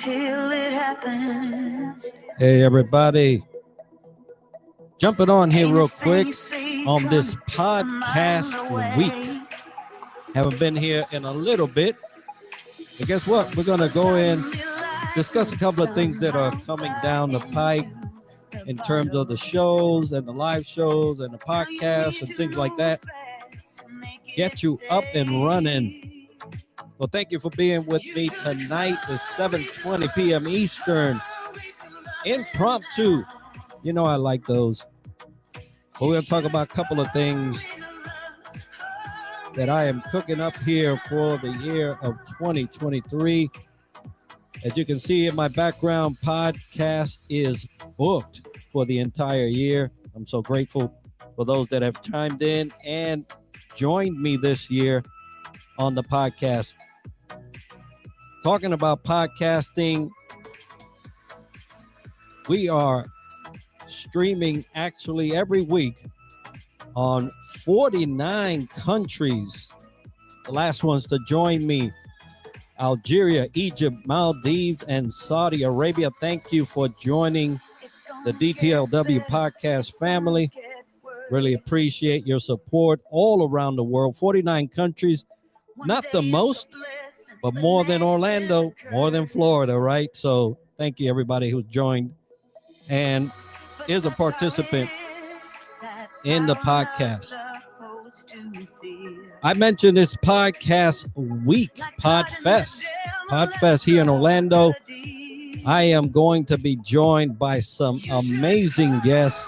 till it happens. Hey, everybody. Jumping on here real quick on this podcast week. Haven't been here in a little bit. But guess what? We're going to go in, discuss a couple of things that are coming down the pike in terms of the shows and the live shows and the podcasts and things like that. Get you up and running. Well, thank you for being with me tonight. It's 7:20 p.m. Eastern. Impromptu. You know I like those. But we're going to talk about a couple of things that I am cooking up here for the year of 2023. As you can see in my background, podcast is booked for the entire year. I'm so grateful for those that have chimed in and joined me this year on the podcast. Talking about podcasting, we are streaming actually every week on 49 countries. The last ones to join me: Algeria, Egypt, Maldives, and Saudi Arabia. Thank you for joining the DTLW podcast family. Really appreciate your support all around the world. 49 countries, not the most, but more than Orlando, more than Florida, right? So thank you, everybody who joined and is a participant in the podcast. I mentioned this podcast week, Podfest here in Orlando. I am going to be joined by some amazing guests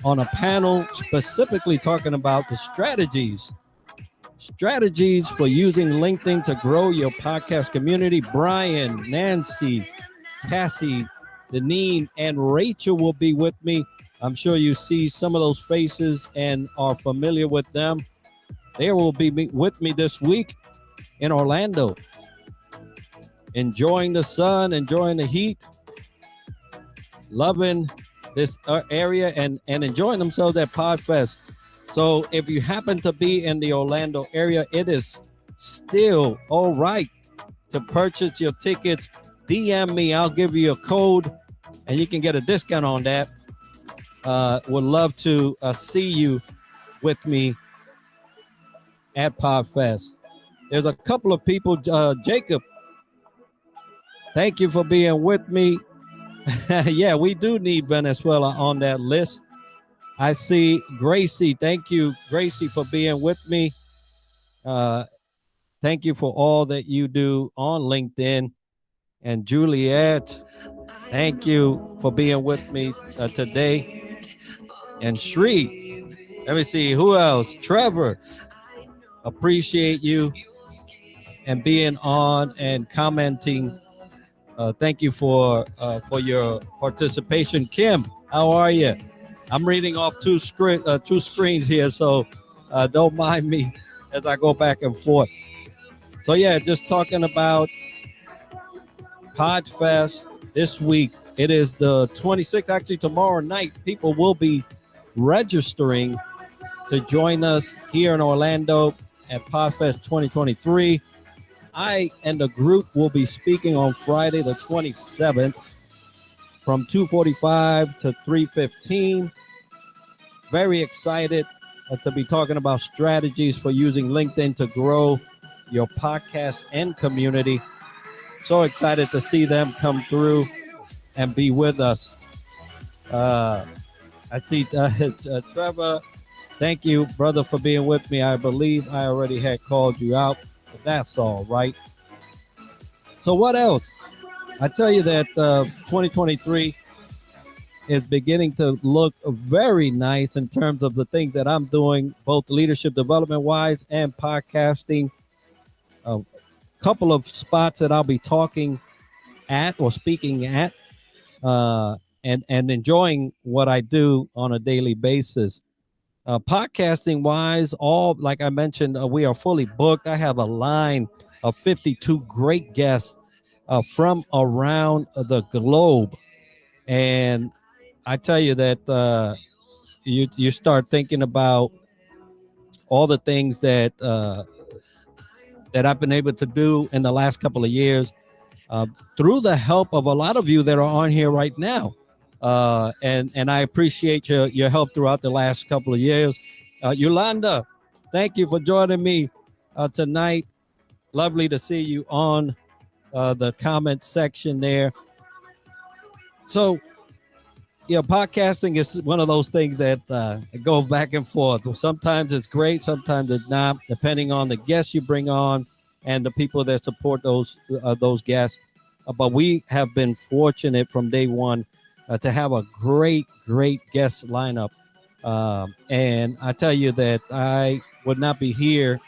on a panel specifically talking about the strategies for using LinkedIn to grow your podcast community. Brian, Nancy, Cassie, Deneen, and Rachel will be with me. I'm sure you see some of those faces and are familiar with them. They will be with me this week in Orlando, enjoying the sun, enjoying the heat, loving this area, and enjoying themselves at Podfest. So if you happen to be in the Orlando area, it is still all right to purchase your tickets. DM me. I'll give you a code, and you can get a discount on that. Would love to see you with me at Podfest. There's a couple of people. Jacob, thank you for being with me. Yeah, we do need Venezuela on that list. I see Gracie. Thank you, Gracie, for being with me. Thank you for all that you do on LinkedIn. And Juliet, thank you for being with me today. And Shri, let me see, who else? Trevor, appreciate you and being on and commenting. Thank you for your participation. Kim, how are you? I'm reading off two screens here, so don't mind me as I go back and forth. So yeah, just talking about Podfest this week. It is the 26th. Actually, tomorrow night, people will be registering to join us here in Orlando at Podfest 2023. I and the group will be speaking on Friday the 27th from 2:45 to 3:15. Very excited to be talking about strategies for using LinkedIn to grow your podcast and community. So excited to see them come through and be with us. I see Trevor. Thank you, brother, for being with me. I believe I already had called you out, but that's all right. So what else? I tell you that 2023 is beginning to look very nice in terms of the things that I'm doing, both leadership development wise and podcasting. A couple of spots that I'll be talking at or speaking at, and enjoying what I do on a daily basis. Podcasting wise, all like I mentioned, we are fully booked. I have a line of 52 great guests from around the globe, and I tell you that you start thinking about all the things that I've been able to do in the last couple of years. through the help of a lot of you that are on here right now. And I appreciate your help throughout the last couple of years. Yolanda, thank you for joining me tonight. Lovely to see you on the comment section there. So, podcasting is one of those things that go back and forth. Sometimes it's great, sometimes it's not, depending on the guests you bring on and the people that support those guests. But we have been fortunate from day one to have a great guest lineup. And I tell you that I would not be here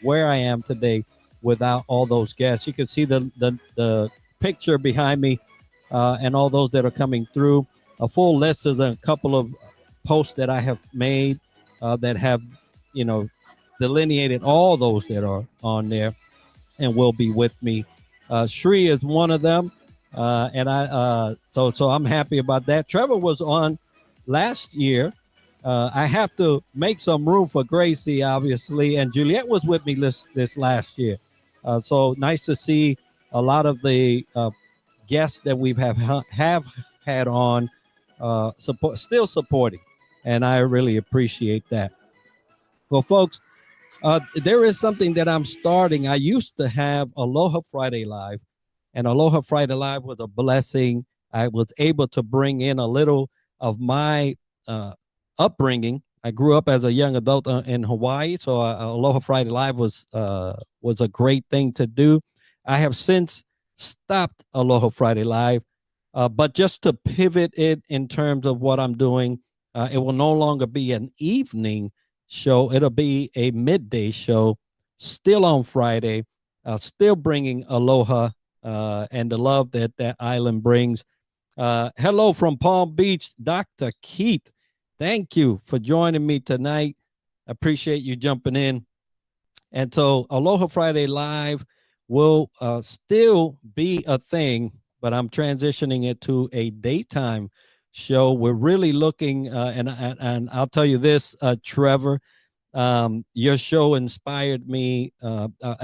where I am today without all those guests. You can see the picture behind me and all those that are coming through. A full list of a couple of posts that I have made that have, delineated all those that are on there and will be with me. Shri is one of them. And so I'm happy about that. Trevor was on last year. I have to make some room for Gracie, obviously, and Juliet was with me this last year. So nice to see a lot of the guests that we've have had on still supporting, and I really appreciate that. Well, folks, there is something that I'm starting. I used to have Aloha Friday Live, and Aloha Friday Live was a blessing. I was able to bring in a little of my upbringing. I grew up as a young adult in Hawaii, so Aloha Friday Live was a great thing to do. I have since stopped Aloha Friday Live, but just to pivot it in terms of what I'm doing, it will no longer be an evening show. It'll be a midday show, still on Friday, still bringing aloha and the love that island brings. Hello from Palm Beach, Dr. Keith. Thank you for joining me tonight. Appreciate you jumping in. And so Aloha Friday Live will still be a thing, but I'm transitioning it to a daytime show. We're really looking, and I'll tell you this, Trevor, your show inspired me,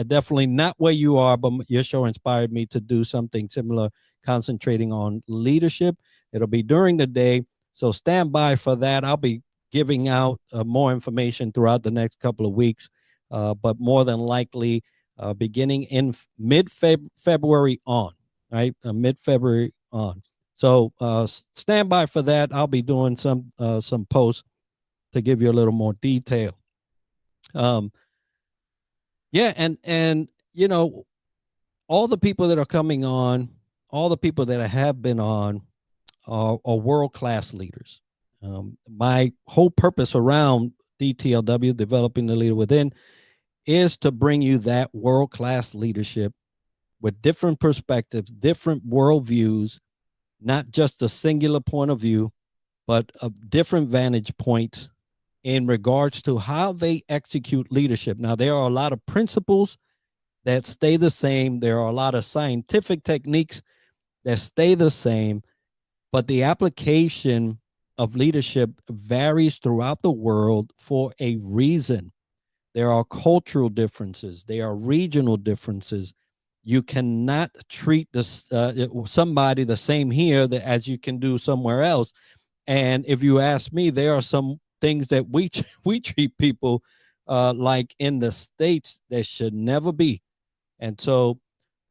definitely not where you are, but your show inspired me to do something similar, concentrating on leadership. It'll be during the day, so stand by for that. I'll be giving out more information throughout the next couple of weeks, but more than likely beginning in mid-February on, right? Mid-February on. So stand by for that. I'll be doing some posts to give you a little more detail. Yeah, and all the people that are coming on, all the people that have been on are world-class leaders. My whole purpose around DTLW, Developing the Leader Within, is to bring you that world-class leadership with different perspectives, different worldviews, not just a singular point of view, but of different vantage points in regards to how they execute leadership. Now, there are a lot of principles that stay the same. There are a lot of scientific techniques that stay the same, but the application of leadership varies throughout the world for a reason. There are cultural differences. There are regional differences. You cannot treat somebody the same here as you can do somewhere else. And if you ask me, there are some things that we treat people like in the States that should never be. And so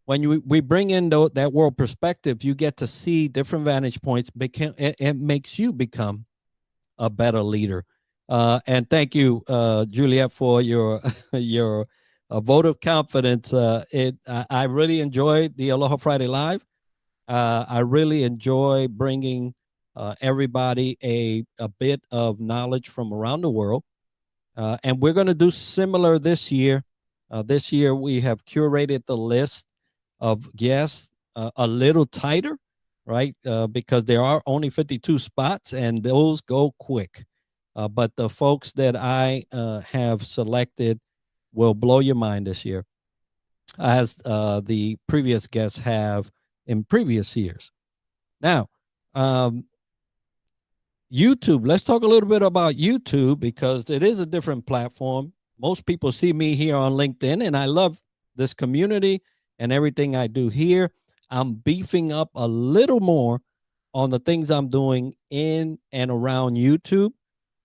when we bring in that world perspective, you get to see different vantage points. It makes you become a better leader. And thank you, Juliet, for your vote of confidence. I really enjoyed the Aloha Friday Live. I really enjoy bringing everybody a bit of knowledge from around the world. And we're going to do similar this year. This year, we have curated the list of guests a little tighter, right? Because there are only 52 spots and those go quick. But the folks that I have selected will blow your mind this year, as the previous guests have in previous years. Now, YouTube, let's talk a little bit about YouTube, because it is a different platform. Most people see me here on LinkedIn, and I love this community and everything I do here. I'm beefing up a little more on the things I'm doing in and around YouTube.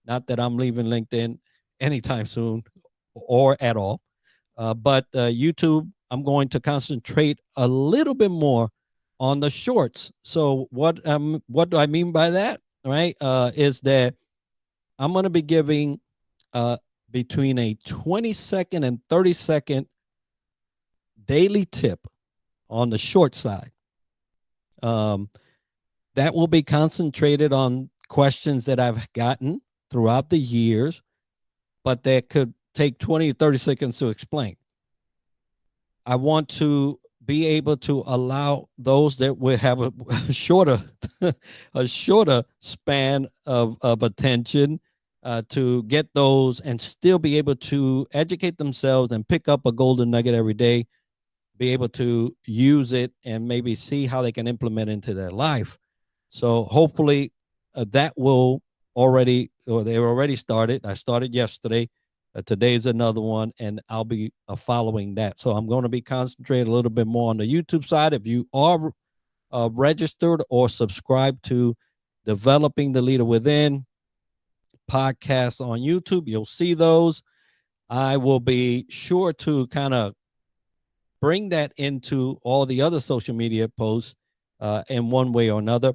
Not that I'm leaving LinkedIn anytime soon or at all. But YouTube, I'm going to concentrate a little bit more on the shorts. So what do I mean by that? Right? Is that I'm going to be giving between a 20-second and 30-second daily tip on the short side. That will be concentrated on questions that I've gotten throughout the years, but that could take 20 or 30 seconds to explain. I want to be able to allow those that will have a shorter a shorter span of attention to get those and still be able to educate themselves and pick up a golden nugget every day, be able to use it and maybe see how they can implement into their life. So hopefully that will already, or they already started. I started yesterday. Today's another one, and I'll be following that. So I'm going to be concentrating a little bit more on the YouTube side. If you are registered or subscribed to Developing the Leader Within podcasts on YouTube, you'll see those. I will be sure to kind of bring that into all the other social media posts in one way or another.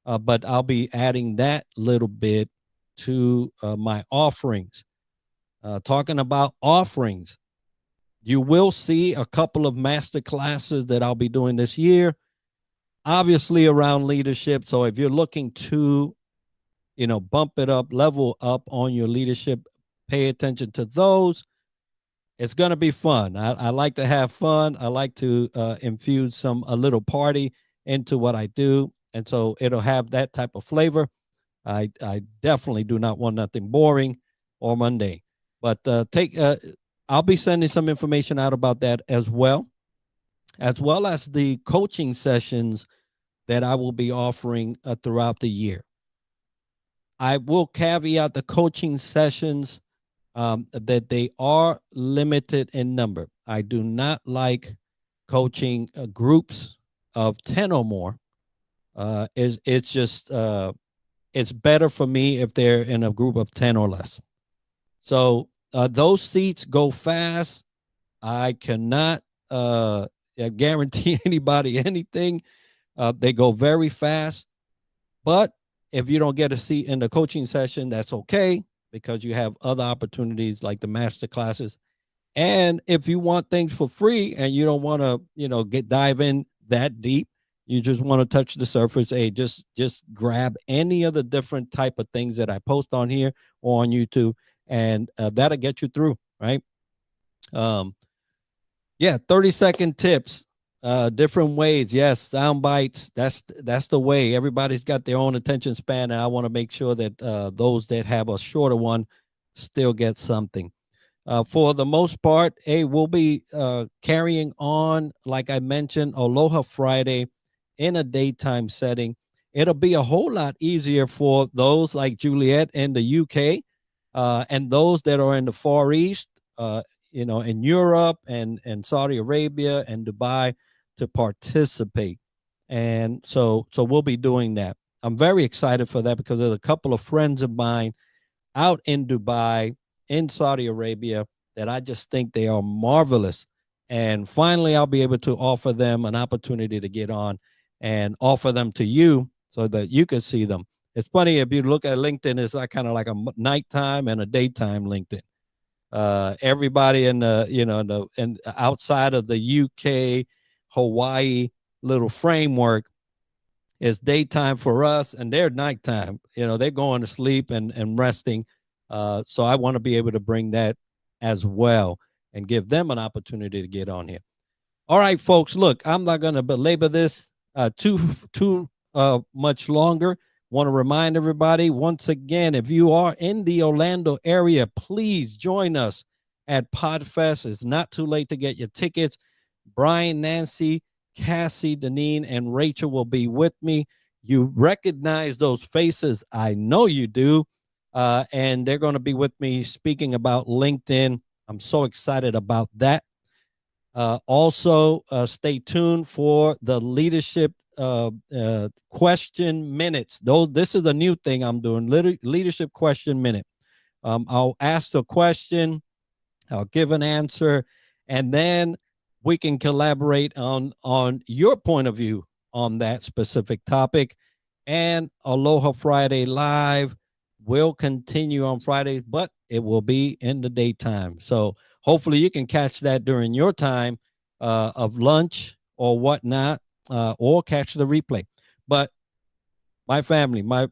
But I'll be adding that little bit to my offerings. Talking about offerings, you will see a couple of master classes that I'll be doing this year, obviously around leadership. So if you're looking to, bump it up, level up on your leadership, pay attention to those. It's going to be fun. I like to have fun. I like to infuse a little party into what I do. And so it'll have that type of flavor. I definitely do not want nothing boring or mundane. But I'll be sending some information out about that as well as the coaching sessions that I will be offering throughout the year. I will caveat the coaching sessions that they are limited in number. I do not like coaching groups of 10 or more. It's just it's better for me if they're in a group of 10 or less. So those seats go fast. I cannot guarantee anybody anything. They go very fast. But if you don't get a seat in the coaching session, that's okay, because you have other opportunities like the master classes. And if you want things for free and you don't want to, dive in that deep, you just want to touch the surface, hey, just grab any of the different type of things that I post on here or on YouTube, and that'll get you through, right? 30-second tips, different ways. Yes, sound bites. That's the way. Everybody's got their own attention span, and I want to make sure that those that have a shorter one still get something. For the most part, we'll be carrying on, like I mentioned, Aloha Friday in a daytime setting. It'll be a whole lot easier for those like Juliet in the UK and those that are in the Far East, in Europe and Saudi Arabia and Dubai to participate. And so we'll be doing that. I'm very excited for that because there's a couple of friends of mine out in Dubai, in Saudi Arabia, that I just think they are marvelous. And finally, I'll be able to offer them an opportunity to get on and offer them to you so that you can see them. It's funny, if you look at LinkedIn, it's like kind of like a nighttime and a daytime LinkedIn. Everybody in the, and outside of the UK, Hawaii little framework is daytime for us, and they're nighttime. They're going to sleep and resting. So I want to be able to bring that as well and give them an opportunity to get on here. All right, folks, look, I'm not going to belabor this too much longer. Want to remind everybody once again, if you are in the Orlando area, please join us at PodFest. It's not too late to get your tickets. Brian, Nancy, Cassie, Deneen, and Rachel will be with me. You recognize those faces. I know you do. And they're going to be with me speaking about LinkedIn. I'm so excited about that. Also, stay tuned for the leadership question minutes. This is a new thing I'm doing, leadership question minute. I'll ask the question, I'll give an answer, and then we can collaborate on your point of view on that specific topic. And Aloha Friday Live will continue on Fridays, but it will be in the daytime. So hopefully you can catch that during your time of lunch or whatnot, or catch the replay. But my family, my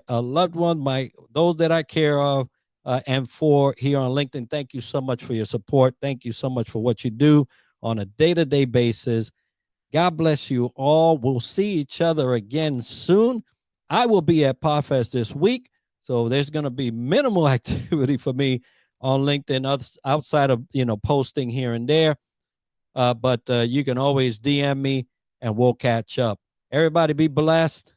loved one, those that I care of, and for here on LinkedIn, thank you so much for your support. Thank you so much for what you do on a day-to-day basis. God bless you all. We'll see each other again soon. I will be at PodFest this week, so there's going to be minimal activity for me on LinkedIn outside of posting here and there. But you can always DM me and we'll catch up. Everybody be blessed.